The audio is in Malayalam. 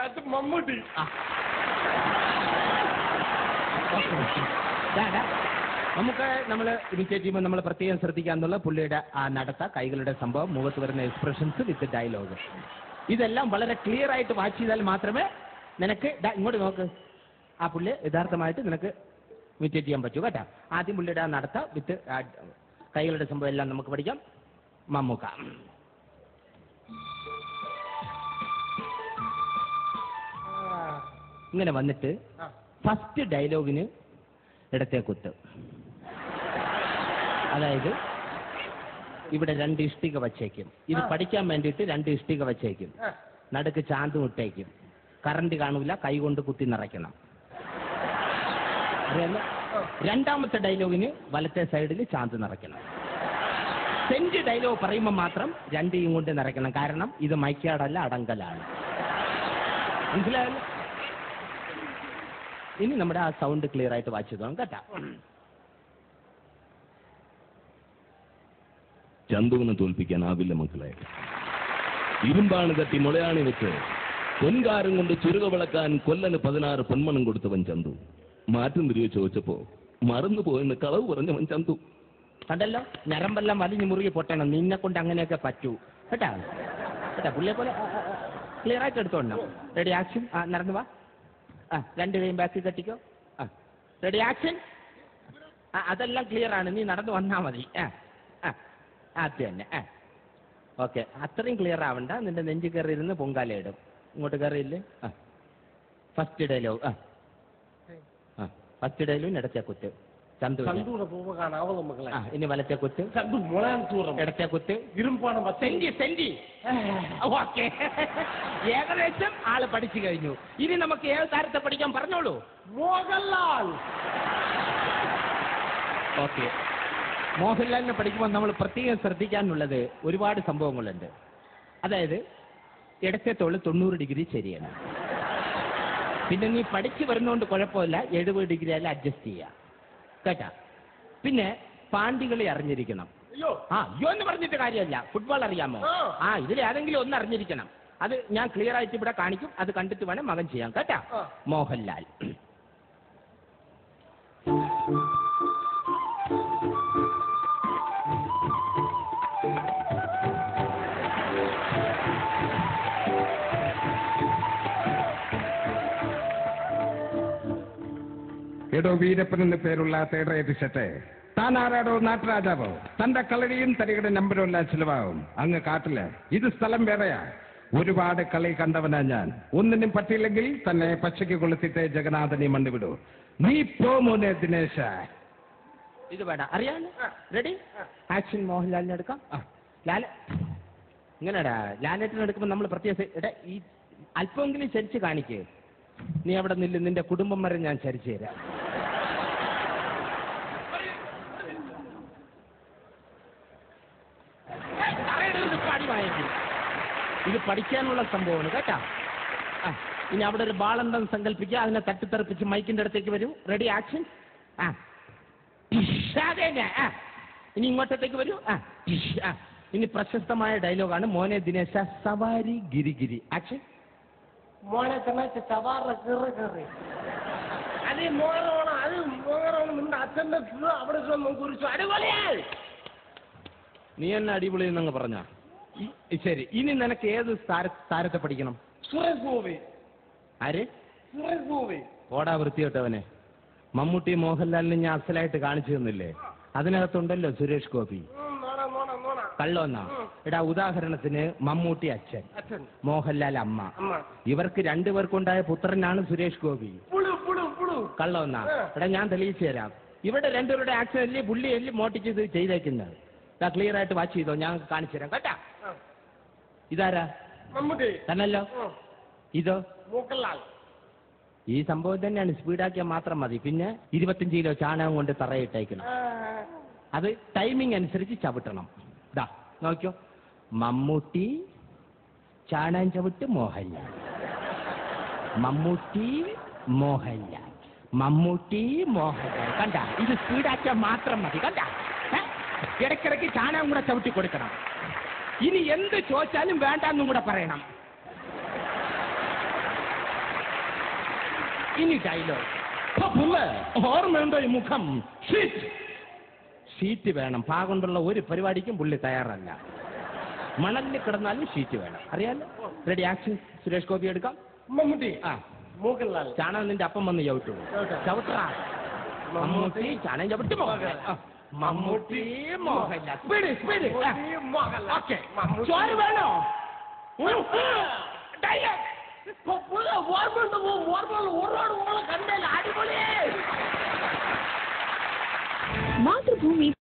അത് മമ്മൂട്ടി. നമുക്ക് നമ്മൾ ഇമിറ്റേറ്റ് ചെയ്യുമ്പോൾ നമ്മൾ പ്രത്യേകം ശ്രദ്ധിക്കാന്നുള്ള പുള്ളിയുടെ ആ നടത്ത, കൈകളുടെ സംഭവം, മുഖത്ത് വരുന്ന എക്സ്പ്രഷൻസ് വിത്ത് ഡയലോഗ്, ഇതെല്ലാം വളരെ ക്ലിയർ ആയിട്ട് വാച്ച് ചെയ്താൽ മാത്രമേ നിനക്ക് ഇങ്ങോട്ട് നോക്ക് ആ പുള്ളി യഥാർത്ഥമായിട്ട് നിനക്ക് ഇമിറ്റേറ്റ് ചെയ്യാൻ പറ്റൂ കേട്ടോ. ആദ്യം പുള്ളിയുടെ ആ നടത്ത വിത്ത് കൈകളുടെ സംഭവം എല്ലാം നമുക്ക് പഠിക്കാം. മമ്മൂക്ക ഇങ്ങനെ വന്നിട്ട് ഫസ്റ്റ് ഡയലോഗിന് ഇടത്തെ കുത്ത്, അതായത് ഇവിടെ 2 ഇഷ്ടിക വച്ചേക്കും. ഇത് പഠിക്കാൻ വേണ്ടിയിട്ട് 2 ഇഷ്ടിക വച്ചേക്കും, നടുക്ക് ചാന്ത് മുട്ടേക്കും, കറണ്ട് കാണൂല, കൈ കൊണ്ട് കുത്തി നിറയ്ക്കണം. അറിയാലോ. രണ്ടാമത്തെ ഡയലോഗിന് വലത്തെ സൈഡിൽ ചാന്ത് നിറയ്ക്കണം. സെന്റ് ഡയലോഗ് പറയുമ്പോൾ മാത്രം 2 കൊണ്ട് നിറയ്ക്കണം, കാരണം ഇത് മൈക്കാടല്ല, അടങ്കലാണ്. മനസ്സിലായല്ലോ. ഇനി നമ്മുടെ ആ സൗണ്ട് ക്ലിയർ ആയിട്ട് വാച്ച് ചെയ്തോ കേട്ടാ. ചന്തുവിനെ തോൽപ്പിക്കാനാവില്ല മക്കളെ. ഇരുമ്പാണ് തട്ടി മുളയാണി വെച്ച് പൊൻകാരം കൊണ്ട് ചുരുക വിളക്കാൻ കൊല്ലന് 16 പൊന്മണം കൊടുത്തവൻ ചന്തു. മാറ്റം തിരികെ ചോദിച്ചപ്പോ മറന്നു പോയെന്ന് കളവ് പറഞ്ഞവൻ ചന്തു. കണ്ടല്ലോ, ഞരമ്പെല്ലാം വലിഞ്ഞു മുറുകി പൊട്ടണം, നിന്നെ കൊണ്ട് അങ്ങനെയൊക്കെ പറ്റൂ കേട്ടാ. കേട്ടാ, പുള്ളിയെ പോലെ ക്ലിയർ ആയിട്ട് എടുത്തോണ്ടോ. Ready action. നടന്നു വാ. 2 കൈയും ബാക്കി കെട്ടിക്കോ. Ready action. അതെല്ലാം ക്ലിയർ ആണ്, നീ നടന്നു വന്നാ മതി. അത് തന്നെ. ഓക്കെ, അത്രയും ക്ലിയർ ആവണ്ട. നിന്റെ നെഞ്ച് കയറി ഇരുന്ന് പൊങ്കാല ഇടും. ഇങ്ങോട്ട് കയറിയില്ലേ. First dialogue. ഫസ്റ്റ് ഡയലോഗ് ഇടത്തെ കുത്ത്. ചന്തു ഇനി വലത്തെ കുത്ത്. ഇടത്തെ കുത്ത്. സെന്റി. ഓക്കെ, ഏകദേശം ആള് പഠിച്ചു കഴിഞ്ഞു. ഇനി നമുക്ക് ഏത് താരത്തെ പഠിക്കാൻ പറഞ്ഞോളൂ. മോഹൻലാൽ. ഓക്കെ, മോഹൻലാലിനെ പഠിക്കുമ്പോൾ നമ്മൾ പ്രത്യേകം ശ്രദ്ധിക്കാനുള്ളത് ഒരുപാട് സംഭവങ്ങളുണ്ട്. അതായത് ഇടത്തെ തോള് 90 ഡിഗ്രി ശരിയാണ്. പിന്നെ നീ പഠിച്ചു വരുന്നോണ്ട് കുഴപ്പമില്ല, 70 ഡിഗ്രി ആയാലും അഡ്ജസ്റ്റ് ചെയ്യാം കേട്ടാ. പിന്നെ പാണ്ടികളെ അറിഞ്ഞിരിക്കണം. അയ്യോ എന്ന് പറഞ്ഞിട്ട് കാര്യമല്ല. ഫുട്ബോൾ അറിയാമോ? ഇതിൽ ഏതെങ്കിലും ഒന്ന് അറിഞ്ഞിരിക്കണം. അത് ഞാൻ ക്ലിയർ ആയിട്ട് ഇവിടെ കാണിക്കും, അത് കണ്ടിട്ട് വേണം മകൻ ചെയ്യാൻ കേട്ടാ. മോഹൻലാൽ. എടോ വീരപ്പൻ എന്ന് പേരുള്ള തേടറേറ്റ് ഷെട്ടെ, താൻ ആരാടോ നാട്ടുരാജാവോ? തന്റെ കളരിയും തരികയുടെ നമ്പരുമല്ല ചിലവാകും. അങ്ങ് കാട്ടില് ഇത് സ്ഥലം വേറെയാ. ഒരുപാട് കളി കണ്ടവനാ ഞാൻ. ഒന്നിനും പറ്റിയില്ലെങ്കിൽ തന്നെ പച്ചയ്ക്ക് കൊളുത്തിട്ട് ജഗന്നാഥനെ മണ്ണ് വിടൂ. നീ പോ മോനെ ദിനേശ. ഇത് വേണ്ട, അറിയാമല്ലോ. Ready action. മോഹൻലാലിനെ എടുക്കാം. ഇങ്ങനെടാ, ലാലേട്ടനെ എടുക്കുമ്പോൾ നമ്മൾ പ്രത്യേക ഈ അല്പമെങ്കിലും ചരിച്ച് കാണിക്കേ. നീ അവിടെ നില്ല്, നിന്റെ കുടുംബം വരെ ഞാൻ ചരിച്ചു തരാം. ഇത് പഠിക്കാനുള്ള സംഭവമാണ് കേട്ടാ. ഇനി അവിടെ ഒരു ബാളുണ്ടെന്ന് സങ്കല്പിക്കുക, അതിനെ തട്ടിത്തെറിപ്പിച്ച് മൈക്കിന്റെ അടുത്തേക്ക് വരൂ. Ready action. ഇനി ഇങ്ങോട്ടത്തേക്ക് വരൂ. ഇനി പ്രശസ്തമായ ഡയലോഗാണ് മോനെ ദിനേശ സവാരി ഗിരിഗിരി. ആക്ഷൻ. മോനെ തന്നെ സവാറിനെ കയറി അത് മോറോണം, അത് മോറോണം. നിന്റെ അച്ഛന്റെ അവിടെ കുറിച്ചു അടിപൊളിയായി. നീ എന്നെ അടിപൊളി എന്നങ്ങ് പറഞ്ഞ ശരി. ഇനി നിനക്ക് ഏത് താരത്തെ പഠിക്കണം? സുരേഷ് ഗോപി. ആര്? സുരേഷ് ഗോപി. ഓടാ വൃത്തിയോട്ടവനെ. മമ്മൂട്ടി മോഹൻലാലിനെ ഞാൻ അസലായിട്ട് കാണിച്ചു തന്നില്ലേ? അതിനകത്തുണ്ടല്ലോ സുരേഷ് ഗോപി. കള്ളോന്നാ. എടാ, ഉദാഹരണത്തിന് മമ്മൂട്ടി അച്ഛൻ, മോഹൻലാൽ അമ്മ. ഇവർക്ക് 2 പേർക്കുണ്ടായ പുത്രനാണ് സുരേഷ് ഗോപി. കള്ളോന്നാ. എടാ, ഞാൻ തെളിയിച്ചു തരാം. ഇവിടെ 2 പേരുടെ ആക്ഷൻ അല്ലേ പുള്ളി അല്ലേ മോട്ടിച്ച് ഇത് ചെയ്തേക്കുന്നത്. ക്ലിയർ ആയിട്ട് വാച്ച് ചെയ്തോ, ഞാൻ കാണിച്ചു തരാം കേട്ടാ. ഇതാരാ? മമ്മൂട്ടി തന്നല്ലോ. ഇതോ? മോഹൻലാൽ. ഈ സംഭവം തന്നെയാണ്, സ്പീഡാക്കിയാൽ മാത്രം മതി. പിന്നെ 25 കിലോ ചാണകം കൊണ്ട് തറയിട്ടേക്കണം. അത് ടൈമിംഗ് അനുസരിച്ച് ചവിട്ടണം. ദാ നോക്കിയോ, മമ്മൂട്ടി ചാണകം ചവിട്ട് മോഹൻലാൽ, മമ്മൂട്ടി മോഹൻലാൽ, മമ്മൂട്ടി മോഹൻലാൽ. കണ്ട, ഇത് സ്പീഡാക്കിയാൽ മാത്രം മതി. കണ്ട, ഇടയ്ക്കിടയ്ക്ക് ചാണകം കൂടെ ചവിട്ടി കൊടുക്കണം. ഇനി എന്ത് ചോദിച്ചാലും വേണ്ടെന്നും കൂടെ പറയണം. ഇനി ഡയലോഗ്. ഓർമ്മയുണ്ടോ ഈ മുഖം? ഷീറ്റ് വേണം. പാകൊണ്ടുള്ള ഒരു പരിപാടിക്കും പുള്ളി തയ്യാറല്ല. മണലിൽ കിടന്നാലും ഷീറ്റ് വേണം. അറിയാലോ? Ready, action. സുരേഷ് ഗോപി എടുക്കാം. മമ്മൂട്ടി. ആ, മോഹൻലാൽ. ചാണകം നിന്റെ അപ്പം വന്ന് ചവിട്ടു. ചവിട്ടാ. മമ്മൂട്ടി ചാണകം ചവിട്ടി Mohanlal. Mammootty Mohanlal. Speed speed. Mohanlal. Okay. Mammootty. ചോറ് വേണോ? ഓർമ്മ മാതൃഭൂമി